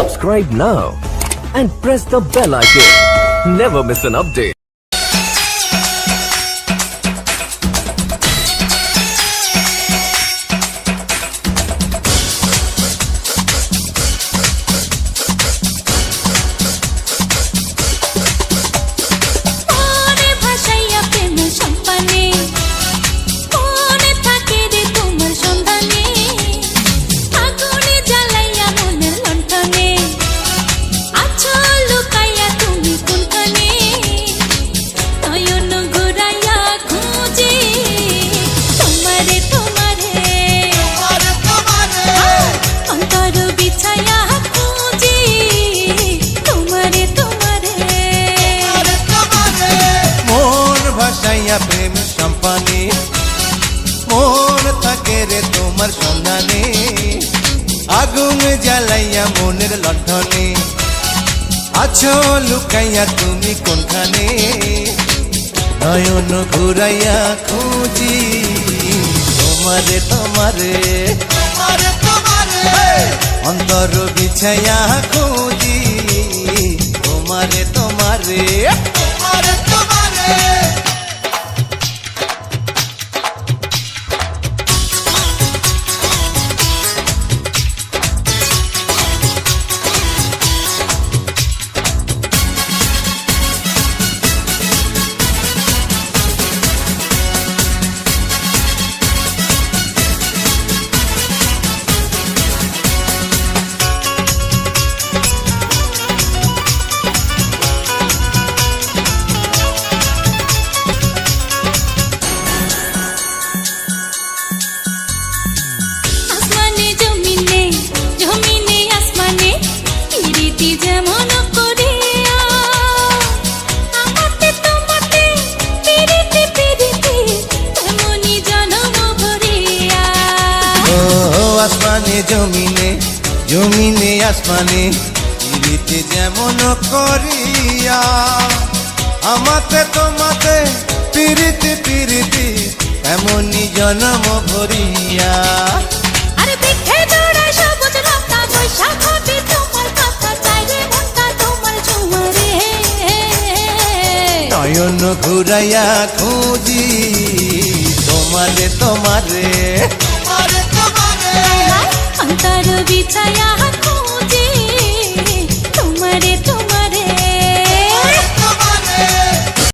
Subscribe now and press the bell icon. Never miss an update. প্রেম সম্পানে মন থাকে রে তোমার সন্ধানে আগুন জ্বালাইয়া মনের লণ্ঠনে আছো লুকাইয়া তুমি কোনখানে নয়ন ঘুরাইয়া খুঁজি তোমারে তোমারে অন্তর বিছাইয়া খুঁজি তোমারে তোমারে আসমানে জমিনে জমিনে আসমানে পিরিতি যেমন করিয়া আমাতে তোমাতে পিরিতি পিরিতি এমনি জন্ম ভরিয়া আরে দেখে দৌড়ায় সবুজ রাস্তা বৈশাখ হবে তোমার কথা চাইরে মনটা তোমার ঝুমরে নয়ন ঘুরাইয়া খুঁজি তোমারে তোমারে অন্তর বিছায়া